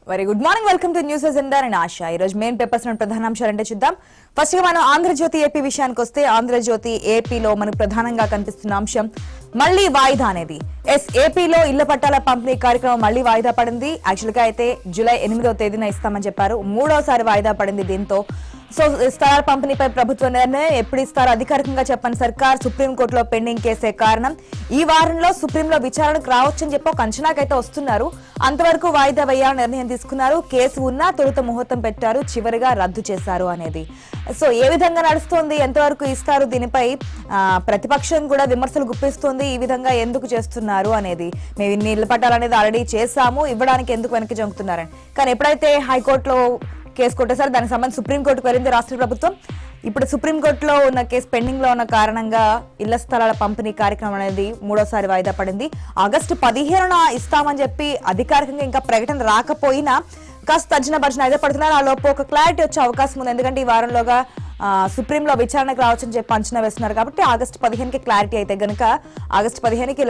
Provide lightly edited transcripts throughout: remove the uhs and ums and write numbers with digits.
Very good morning, welcome to news agenda and ASHA. ఈ రోజు main papers లో ప్రధానాంశాలంటే చూద్దాం. ఫస్ట్ గా మనం ఆంధ్రజ్యోతి ఏపీ విషయానికి వస్తే, ఆంధ్రజ్యోతి ఏపీలో మనకు ప్రధానంగా కనిపిస్తున్న అంశం మళ్లీ వాయిదా అనేది. ఏపీలో ఇళ్ల పట్టాల పంపిణీ కార్యక్రమం మళ్లీ వాయిదా పడింది. యాక్చువల్ గా అయితే జూలై 8వ తేదీన ఇస్తామని చెప్పారు, మూడోసారి వాయిదా పడింది. దీంతో స్థలాల పంపిణీపై ప్రభుత్వ నిర్ణయం ఎప్పుడు ఇస్తారో అధికారికంగా చెప్పని సర్కార్ సుప్రీంకోర్టులో పెండింగ్ కేసే కారణం. ఈ వారంలో సుప్రీంలో విచారణకు రావచ్చని చెప్పి ఒక అంచనాకైతే వస్తున్నారు. అంతవరకు వాయిదా వేయాలని నిర్ణయం తీసుకున్నారు. కేసు ఉన్నా తొలుత ముహూర్తం పెట్టారు, చివరిగా రద్దు చేశారు అనేది. సో ఏ విధంగా నడుస్తోంది, ఎంతవరకు ఇస్తారు, దీనిపై ప్రతిపక్షం కూడా విమర్శలు గుప్పిస్తోంది. ఈ విధంగా ఎందుకు చేస్తున్నారు అనేది. మేము ఇన్ని ఇళ్ల పట్టాలనేది ఆల్రెడీ చేశాము, ఇవ్వడానికి ఎందుకు వెనక్కి జంకుతున్నారని. కానీ ఎప్పుడైతే హైకోర్టులో కేసు కొట్టేసారు, దానికి సంబంధించి సుప్రీంకోర్టుకు వెళ్ళింది రాష్ట్ర ప్రభుత్వం. ఇప్పుడు సుప్రీంకోర్టులో ఉన్న కేసు పెండింగ్ లో ఉన్న కారణంగా ఇళ్ల స్థలాల పంపిణీ కార్యక్రమం అనేది మూడోసారి వాయిదా పడింది. ఆగస్టు 15న ఇస్తామని చెప్పి అధికారికంగా ఇంకా ప్రకటన రాకపోయినా కాస్త తర్జన భర్జన అయితే పడుతున్నారు. ఆ లోపు ఒక క్లారిటీ వచ్చే అవకాశం ఉంది. ఎందుకంటే ఈ వారంలోగా సుప్రీంలో విచారణకు రావచ్చని చెప్పి అంచనా వేస్తున్నారు. కాబట్టి ఆగస్టు 15కి క్లారిటీ అయితే గనుక ఆగస్టు 15కి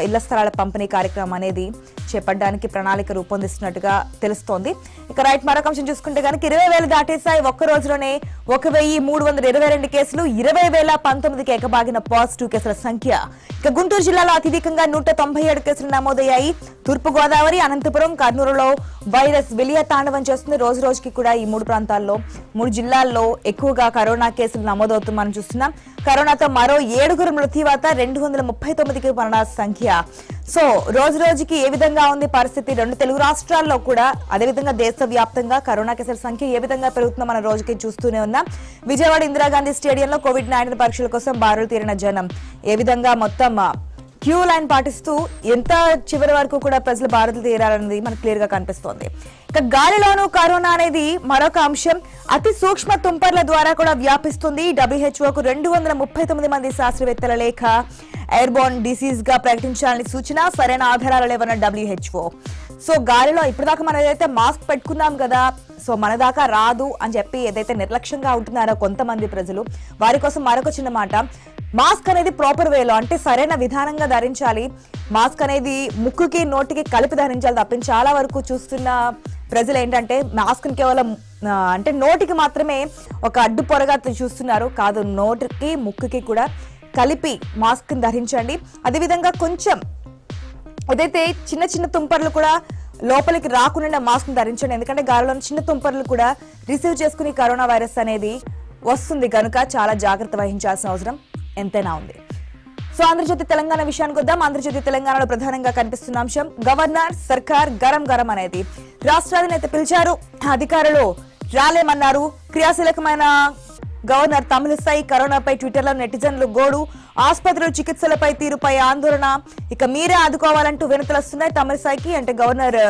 ఇళ్ల స్థలాల పంపిణీ కార్యక్రమం అనేది చేపట్టడానికి ప్రణాళిక రూపొందిస్తున్నట్టుగా తెలుస్తోంది. ఇక రైట్, మరొక అంశం చూసుకుంటే కనుక 20,000 దాటేశాయి. ఒక్క రోజులోనే 1,322 కేసులు, 20,019కి ఎగబాగిన పాజిటివ్ కేసుల సంఖ్య. ఇక గుంటూరు జిల్లాలో అత్యధికంగా 197 కేసులు నమోదయ్యాయి. తూర్పుగోదావరి, అనంతపురం, కర్నూలులో వైరస్ విలియ తాండవం చేస్తుంది. రోజు రోజుకి కూడా ఈ మూడు జిల్లాల్లో ఎక్కువగా కరోనా కేసులు నమోదవుతూ మనం చూస్తున్నాం. కరోనాతో మరో 7 మృత్యువాత, 239కి మరణ సంఖ్య. సో రోజు రోజుకి ఏ విధంగా ఉంది పరిస్థితి, రెండు తెలుగు రాష్ట్రాల్లో కూడా, అదేవిధంగా దేశవ్యాప్తంగా కరోనా కేసుల సంఖ్య ఏ విధంగా పెరుగుతుందో మనం రోజుకి చూస్తూనే ఉన్నాం. విజయవాడ ఇందిరాగాంధీ స్టేడియంలో కోవిడ్-19 పరీక్షల కోసం బారులు తీరిన జనం. ఏ విధంగా మొత్తం క్యూ లైన్ పాటిస్తూ ఎంత చివరి వరకు కూడా ప్రజలు బారులు తీరాలన్నది మనకు క్లియర్ గా కనిపిస్తోంది. ఇక గాలిలోనూ కరోనా అనేది మరొక అంశం. అతి సూక్ష్మ తుంపర్ల ద్వారా కూడా వ్యాపిస్తుంది. WHOకు 239 మంది శాస్త్రవేత్తల లేఖ. ఎయిర్బోర్న్ డిసీజ్ గా ప్రకటించాలని సూచన, సరైన ఆధారాలు లేవన్న WHO. సో గాలిలో ఇప్పటిదాకా మనం ఏదైతే మాస్క్ పెట్టుకున్నాం కదా, సో మన దాకా రాదు అని చెప్పి ఏదైతే నిర్లక్ష్యంగా ఉంటున్నారో కొంతమంది ప్రజలు, వారి కోసం మరొక చిన్న మాట. మాస్క్ అనేది ప్రాపర్ వేలో, అంటే సరైన విధానంగా ధరించాలి. మాస్క్ అనేది ముక్కుకి నోటికి కలిపి ధరించాలి తప్పించి చాలా వరకు చూస్తున్న ప్రజలు ఏంటంటే మాస్క్ కేవలం అంటే నోటికి మాత్రమే ఒక అడ్డు పొరగా చూస్తున్నారు. కాదు, నోటికి ముక్కుకి కూడా కలిపి మాస్క్ ధరించండి. అదేవిధంగా కొంచెం ఏదైతే చిన్న చిన్న తుంపర్లు కూడా లోపలికి రాకుండా మాస్క్ ధరించండి. ఎందుకంటే గాలిలో చిన్న తుంపర్లు కూడా రిసీవ్ చేసుకుని కరోనా వైరస్ అనేది వస్తుంది కనుక చాలా జాగ్రత్త వహించాల్సిన అవసరం ఎంతైనా ఉంది. సో ఆంధ్రజ్యోతి తెలంగాణ విషయానికి వద్దాం. ఆంధ్రజ్యోతి తెలంగాణలో ప్రధానంగా కనిపిస్తున్న అంశం గవర్నర్ సర్కార్ గరం అనేది. రాష్ట్రాధినేత పిలిచారు, అధికారులు రాలేమన్నారు. క్రియాశీలకమైన గవర్నర్ తమిళిసై కరోనాపై ట్విట్టర్లో నెటిజన్లు గోడు. ఆసుపత్రులు చికిత్సలపై తీరుపై ఆందోళన. ఇక మీరే ఆదుకోవాలంటూ వినతులు వస్తున్నాయి తమిళిసైకి, అంటే గవర్నర్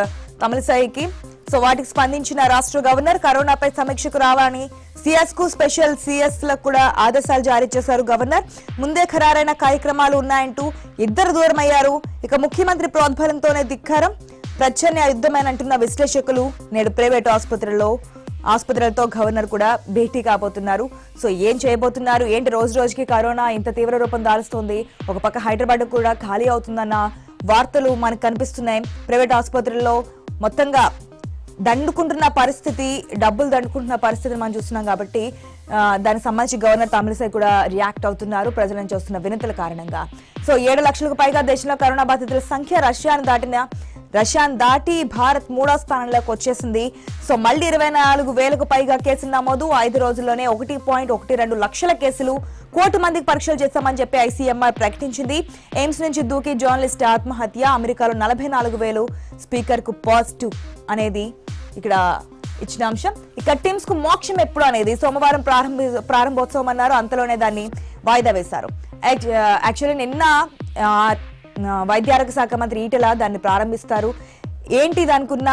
తమిళిసైకి. సో వాటికి స్పందించిన రాష్ట్ర గవర్నర్ కరోనాపై సమీక్షకు రావాలని సిఎస్ కు, స్పెషల్ సిఎస్ లకు కూడా ఆదేశాలు జారీ చేశారు గవర్నర్. ముందే ఖరారైన కార్యక్రమాలు ఉన్నాయంటూ ఇద్దరు దూరమయ్యారు. ఇక ముఖ్యమంత్రి ప్రోద్బలంతోనే ధిక్కారం, ప్రచ్ఛన్న యుద్ధమేనంటున్న విశ్లేషకులు. నేడు ప్రైవేటు ఆసుపత్రులతో గవర్నర్ కూడా భేటీ కాబోతున్నారు. సో ఏం చేయబోతున్నారు ఏంటి, రోజు రోజుకి కరోనా ఇంత తీవ్ర రూపం దాలుస్తోంది. ఒక పక్క హైదరాబాద్ కూడా ఖాళీ అవుతుందన్న వార్తలు మనకు కనిపిస్తున్నాయి. ప్రైవేట్ ఆసుపత్రుల్లో మొత్తంగా దండుకుంటున్న పరిస్థితి, డబ్బులు దండుకుంటున్న పరిస్థితిని మనం చూస్తున్నాం. కాబట్టి దానికి సంబంధించి గవర్నర్ తమిళిసై కూడా రియాక్ట్ అవుతున్నారు ప్రజల నుంచి వస్తున్న వినతుల కారణంగా. సో 7 లక్షలకు పైగా దేశంలో కరోనా బాధితుల సంఖ్య రష్యాను దాటి భారత్ 3వ స్థానంలోకి వచ్చేసింది. సో మళ్లీ 24,000కు పైగా కేసులు నమోదు. 5 రోజుల్లోనే 1.12 లక్షల కేసులు, 1 కోటి మందికి పరీక్షలు చేశామని చెప్పి ICMR ప్రకటించింది. ఎయిమ్స్ నుంచి దూకి జర్నలిస్ట్ ఆత్మహత్య. అమెరికాలో 44,000 స్పీకర్ కు పాజిటివ్ అనేది ఇక్కడ ఇచ్చిన అంశం. ఇక టీమ్స్ కు మోక్షం ఎప్పుడు అనేది సోమవారం ప్రారంభోత్సవం అన్నారు. అంతలోనే దాన్ని వాయిదా వేశారు. యాక్చువల్లీ నిన్న వైద్య ఆరోగ్య శాఖ మంత్రి ఈటెల దాన్ని ప్రారంభిస్తారు. ఏంటి దానికున్న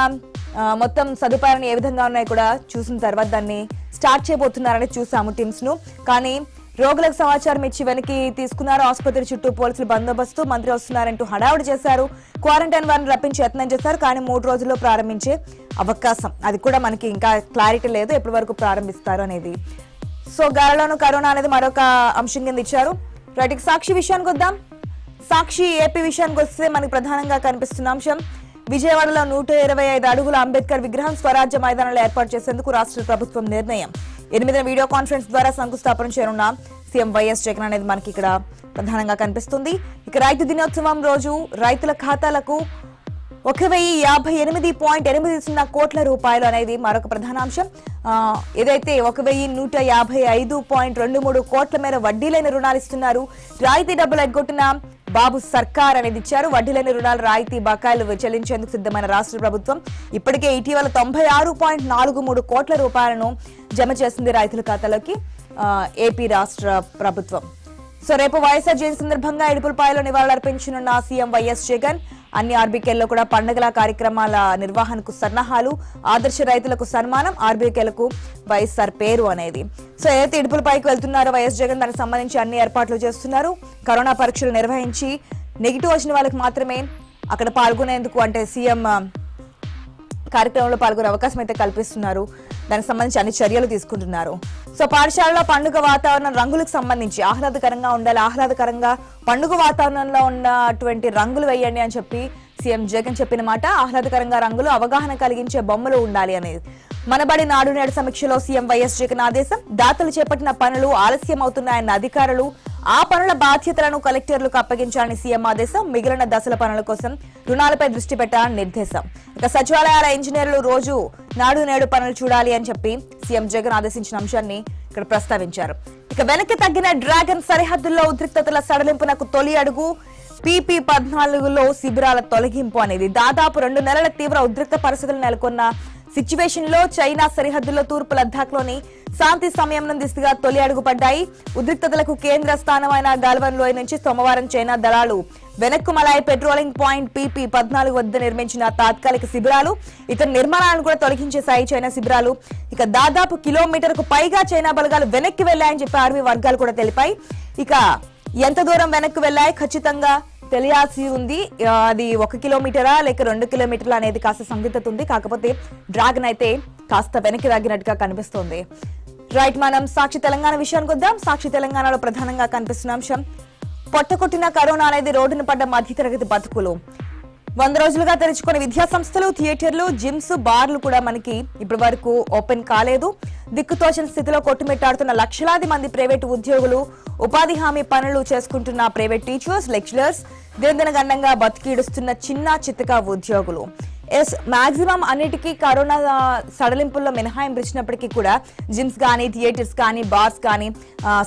మొత్తం సదుపాయాలను ఏ విధంగా ఉన్నాయో కూడా చూసిన తర్వాత దాన్ని స్టార్ట్ చేయబోతున్నారని చూసాము టీమ్స్ ను. కానీ రోగులకు సమాచారం ఇచ్చి వెనక్కి తీసుకున్నారు. ఆసుపత్రి చుట్టూ పోలీసులు బందోబస్తు. మంత్రి వస్తున్నారంటూ హడావుడి చేశారు. క్వారంటైన్ వారిని రప్పించి యత్నం చేశారు. కానీ 3 రోజుల్లో ప్రారంభించే అవకాశం, అది కూడా మనకి ఇంకా క్లారిటీ లేదు ఎప్పటి వరకు ప్రారంభిస్తారు అనేది. సో గాలిలోనూ కరోనా అనేది మరొక అంశం కింద ఇచ్చారు. రైట్, సాక్షి విషయానికి వద్దాం. సాక్షి ఏపీ విషయానికి వస్తే మనకి ప్రధానంగా కనిపిస్తున్న అంశం విజయవాడలో 125 అడుగుల అంబేద్కర్ విగ్రహం స్వరాజ్య మైదానంలో ఏర్పాటు చేసేందుకు రాష్ట్ర ప్రభుత్వం నిర్ణయం. 8వ వీడియో కాన్ఫరెన్స్ ద్వారా శంకుస్థాపన చేయనున్న సీఎం వైఎస్ జగన్ అనేది మనకి ఇక్కడ ప్రధానంగా కనిపిస్తుంది. ఇక రైతు దినోత్సవం రోజు రైతుల ఖాతాలకు 1058.80 కోట్ల రూపాయలు అనేది మరొక ప్రధానాంశం. ఏదైతే 1155.23 కోట్ల మేర వడ్డీ లేని రుణాలు ఇస్తున్నారు. రాయితీ డబ్బులు ఎగ్గొట్టిన బాబు సర్కార్ అనేది ఇచ్చారు. వడ్డీ లేని రుణాలు రాయితీ బకాయిలు చెల్లించేందుకు సిద్ధమైన రాష్ట్ర ప్రభుత్వం ఇప్పటికే ఇటీవల 96.43 కోట్ల రూపాయలను జమ చేసింది రైతుల ఖాతాలోకి ఏపీ రాష్ట్ర ప్రభుత్వం. సో రేపు వైఎస్ఆర్ జయంతి సందర్భంగా ఇడుపులపాయలో నివాళులర్పించనున్న సీఎం వైఎస్ జగన్ అన్ని ఆర్బీకేల్లో కూడా పండుగల కార్యక్రమాల నిర్వహణకు సన్నాహాలు. ఆదర్శ రైతులకు సన్మానం, ఆర్బీకేలకు వైఎస్ఆర్ పేరు అనేది. సో ఏదైతే ఇడుపులపైకి వెళ్తున్నారో వైఎస్ జగన్ దానికి సంబంధించి అన్ని ఏర్పాట్లు చేస్తున్నారు. కరోనా పరీక్షలు నిర్వహించి నెగిటివ్ వచ్చిన వాళ్ళకి మాత్రమే అక్కడ పాల్గొనేందుకు అంటే సీఎం కార్యక్రమంలో పాల్గొనే అవకాశం అయితే కల్పిస్తున్నారు. దానికి సంబంధించి అన్ని చర్యలు తీసుకుంటున్నారు. సో పాఠశాలలో పండుగ వాతావరణం రంగులకు సంబంధించి ఆహ్లాదకరంగా ఉండాలి. ఆహ్లాదకరంగా పండుగ వాతావరణంలో ఉన్నటువంటి రంగులు వేయండి అని చెప్పి సీఎం జగన్ చెప్పిన మాట. ఆహ్లాదకరంగా రంగులు, అవగాహన కలిగించే బొమ్మలు ఉండాలి అనేది మనబడి నాడు నేడు సమీక్షలో సీఎం వైఎస్ జగన్ ఆదేశం. దాతలు చేపట్టిన పనులు ఆలస్యం అవుతున్నాయన్న అధికారులు ఆ పనుల బాధ్యతలను కలెక్టర్లకు అప్పగించాలని సీఎం ఆదేశం. మిగిలిన దశల పనుల కోసం రుణాలపై దృష్టి పెట్టాలని నిర్దేశం. ఇక సచివాలయాల ఇంజనీర్లు రోజు నాడు నేడు పనులు చూడాలి అని చెప్పి సీఎం జగన్ ఆదేశించిన అంశాన్ని ఇక్కడ ప్రస్తావించారు. ఇక వెనక్కి తగ్గిన డ్రాగన్ సరిహద్దుల్లో ఉద్రిక్తతల సడలింపునకు తొలి అడుగు. పీపీ 14లో శిబిరాల తొలగింపు అనేది దాదాపు 2 నెలల తీవ్ర ఉద్రిక్త పరిస్థితులు నెలకొన్న సిచ్యువేషన్ లో చైనా సరిహద్దుల్లో తూర్పు లద్దాఖ్లోని శాంతి సంయమనం దిశగా తొలి అడుగు పడ్డాయి. ఉద్రిక్తతలకు కేంద్ర స్థానమైన గాల్వన్ లోయ నుంచి సోమవారం చైనా దళాలు వెనక్కు మలాయ్ పెట్రోలింగ్ పాయింట్ పీపీ 14 వద్ద నిర్మించిన తాత్కాలిక శిబిరాలు ఇతర నిర్మాణాలను కూడా తొలగించేశాయి చైనా శిబిరాలు. ఇక దాదాపు కిలోమీటర్కు పైగా చైనా బలగాలు వెనక్కి వెళ్లాయని చెప్పి ఆర్మీ వర్గాలు కూడా తెలిపాయి. ఇక ఎంత దూరం వెనక్కి వెళ్లాయి ఖచ్చితంగా తెలియాల్సి ఉంది. అది 1 కిలోమీటరా లేక 2 కిలోమీటర్ల అనేది కాస్త సందిగ్ధత ఉంది. కాకపోతే డ్రాగన్ అయితే కాస్త వెనక్కి తగ్గినట్టుగా కనిపిస్తోంది. రైట్, మనం సాక్షి తెలంగాణ విషయానికి వద్దాం. సాక్షి తెలంగాణలో ప్రధానంగా కనిపిస్తున్న అంశం పొట్టకొట్టిన కరోనా అనేది రోడ్డున పడ్డ మధ్యతరగతి బతుకులు. 100 రోజులుగా తెరుచుకున్న విద్యా సంస్థలు, థియేటర్లు, జిమ్స్, బార్లు కూడా మనకి ఇప్పటి వరకు ఓపెన్ కాలేదు. దిక్కుతోచని స్థితిలో కొట్టుమిట్టాడుతున్న లక్షలాది మంది ప్రైవేటు ఉద్యోగులు, ఉపాధి హామీ పనులు చేసుకుంటున్న ప్రైవేట్ టీచర్స్, లెక్చరర్స్, దినదినగండంగా బతికిడుస్తున్న చిన్న చిత్తక ఉద్యోగులు. మాక్సిమం అన్నిటికీ కరోనా సడలింపుల్లో మినహాయింపు ఇచ్చినప్పటికీ కూడా జిమ్స్ కానీ, థియేటర్స్ కానీ, బార్స్ కానీ,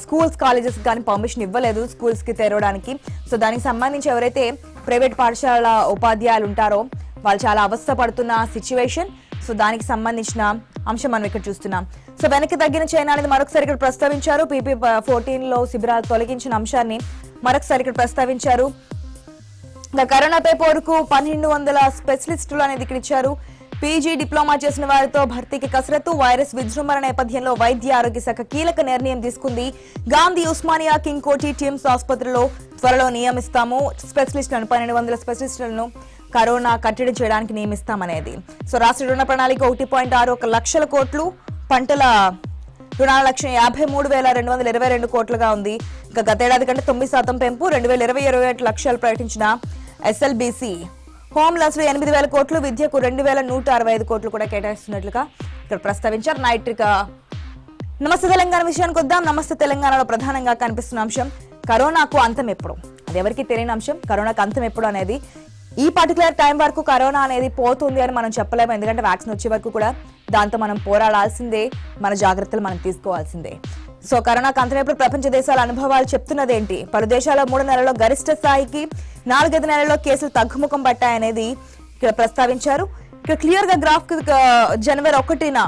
స్కూల్స్, కాలేజెస్ కానీ పర్మిషన్ ఇవ్వలేదు స్కూల్స్ కి తెరవడానికి. సో దానికి సంబంధించి ఎవరైతే ప్రైవేట్ పాఠశాల ఉపాధ్యాయులు ఉంటారో వాళ్ళు చాలా అవస్థ పడుతున్న సిచ్యువేషన్. సో దానికి సంబంధించిన అంశం మనం ఇక్కడ చూస్తున్నాం. సో వెనక్కి తగ్గిన చైనా అనేది మరొకసారి ఇక్కడ ప్రస్తావించారు. పీపీ 14లో శిబిరాలు తొలగించిన అంశాన్ని మరొకసారి ఇక్కడ ప్రస్తావించారు. కరోనాపై పోరుకు 1200 స్పెషలిస్టులు అనేది ఇక్కడ ఇచ్చారు. పీజీ, డిప్లొమా చేసిన వారితో భర్తీకి కసరత్తు. వైరస్ విజృంభణ నేపథ్యంలో వైద్య ఆరోగ్య శాఖ కీలక నిర్ణయం తీసుకుంది. గాంధీ, ఉస్మానియా, కింగ్ కోటి, టిమ్స్ ఆసుపత్రిలో త్వరలో నియమిస్తాము స్పెషలిస్టులను. 1200 స్పెషలిస్టులను కరోనా కట్టడి చేయడానికి నియమిస్తామనేది. సో రాష్ట్ర రుణ ప్రణాళిక 1.61 లక్షల కోట్లు, పంటల రుణాల లక్ష్యం 53,222 కోట్లుగా ఉంది. ఇక గతేడాది కంటే 9% పెంపు. 2020-21 లక్ష్యాలు ప్రకటించిన ఎస్ఎల్బీసీ. హోమ్లెస్ 8,000 కోట్లు, విద్యకు 2,165 కోట్లు కూడా కేటాయిస్తున్నట్లుగా ఇక్కడ ప్రస్తావించారు. నమస్తే తెలంగాణ విషయానికి వద్దాం. నమస్తే తెలంగాణలో ప్రధానంగా కనిపిస్తున్న అంశం కరోనాకు అంతం ఎప్పుడు. అది ఎవరికి తెలియని అంశం. కరోనాకు అంతం ఎప్పుడు అనేది ఈ పర్టికులర్ టైం వరకు కరోనా అనేది పోతుంది అని మనం చెప్పలేము. ఎందుకంటే వ్యాక్సిన్ వచ్చే వరకు కూడా దాంతో మనం పోరాడాల్సిందే, మన జాగ్రత్తలు మనం తీసుకోవాల్సిందే. సో కరోనాకు అంతమైనప్పుడు ప్రపంచ దేశాల అనుభవాలు చెప్తున్నదేంటి? పలు దేశాల్లో 3 నెలల్లో గరిష్ట స్థాయికి, 4-5 నెలల్లో కేసులు తగ్గుముఖం పట్టాయనేది ఇక్కడ ప్రస్తావించారు. ఇక్కడ క్లియర్ గా గ్రాఫ్ జనవరి 1న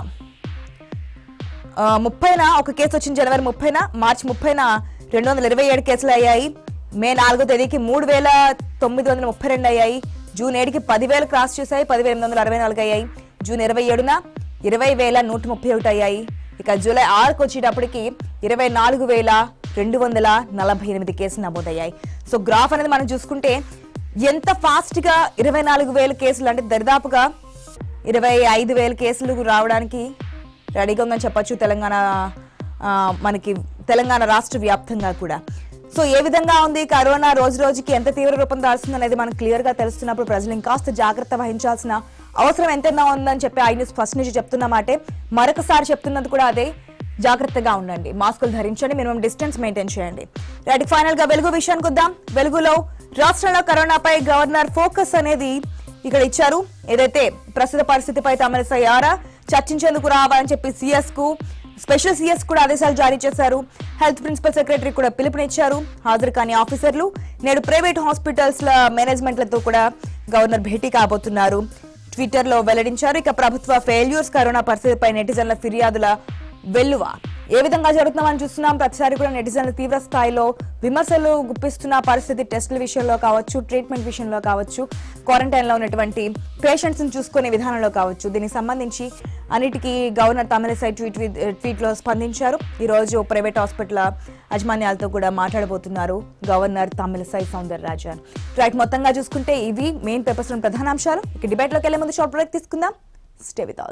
30న ఒక కేసు వచ్చింది. జనవరి 30న, మార్చి 30న 227 కేసులు అయ్యాయి. మే 4వ తేదీకి 3,932 అయ్యాయి. జూన్ 7కి 10,000 క్రాస్ చేశాయి. 10,864 అయ్యాయి. జూన్ 27న 20,131 అయ్యాయి. ఇక జూలై 6కి వచ్చేటప్పటికి 24,248 కేసులు నమోదయ్యాయి. సో గ్రాఫ్ అనేది మనం చూసుకుంటే ఎంత ఫాస్ట్ గా 24,000 కేసులు అంటే దరిదాపుగా 25,000 కేసులు రావడానికి రెడీగా ఉందని చెప్పొచ్చు తెలంగాణ రాష్ట్ర వ్యాప్తంగా కూడా. సో ఏ విధంగా ఉంది కరోనా రోజు రోజుకి ఎంత తీవ్ర రూపం దాల్స్తుంది అనేది మనకు క్లియర్ గా తెలుస్తున్నప్పుడు ప్రజలు ఇంకాస్త జాగ్రత్త వహించాల్సిన అవసరం ఎంతైనా ఉందని చెప్పి ఐ న్యూస్ ఫస్ట్ నుంచి చెప్తున్న మాటే మరొకసారి చెప్తున్నది కూడా అదే. జాగ్రత్తగా ఉండండి, మాస్కులు ధరించండి, మినిమం డిస్టెన్స్ మెయింటైన్ చేయండి. రైట్, ఫైనల్ గా వెలుగు విషయానికి వద్దాం. వెలుగులో రాష్ట్రంలో కరోనాపై గవర్నర్ ఫోకస్ అనేది ఇక్కడ ఇచ్చారు. ఏదైతే ప్రస్తుత పరిస్థితిపై తమిళసై ఆరా చర్చించేందుకు రావాలని చెప్పి స్పెషల్ సిఎస్ కూడా ఆదేశాలు జారీ చేశారు. హెల్త్ ప్రిన్సిపల్ సెక్రటరీ కూడా పిలుపునిచ్చారు. హాజరు కాని ఆఫీసర్లు నేడు ప్రైవేట్ హాస్పిటల్స్ మేనేజ్మెంట్లతో కూడా గవర్నర్ భేటీ కాబోతున్నారు. ట్విట్టర్ లో వెల్లడించారు. ఇక ప్రభుత్వ ఫెయిల్యూర్స్, కరోనా పరిస్థితిపై నెటిజన్ల ఫిర్యాదుల వెల్లువ ఏ విధంగా జరుగుతున్నామని చూస్తున్నాం. ప్రతిసారి కూడా నెటిజన్లు తీవ్ర స్థాయిలో విమర్శలు గుప్పిస్తున్న పరిస్థితి టెస్టుల విషయంలో కావచ్చు, ట్రీట్మెంట్ విషయంలో కావచ్చు, క్వారంటైన్ లో ఉన్నటువంటి పేషెంట్స్ ని చూసుకునే విధానంలో కావచ్చు. దీనికి సంబంధించి అన్నిటికీ గవర్నర్ తమిళసై ట్వీట్ లో స్పందించారు. ఈ రోజు ప్రైవేట్ హాస్పిటల్ యాజమాన్యాలతో కూడా మాట్లాడబోతున్నారు గవర్నర్ తమిళసై సౌందరరాజన్. రైట్, మొత్తంగా చూసుకుంటే ఇవి మెయిన్ పేపర్స్ ప్రధానాంశాలు. ఇక డిబేట్ లోకి వెళ్లే ముందు షార్ట్ బ్రేక్ తీసుకుందాం. Stay with us.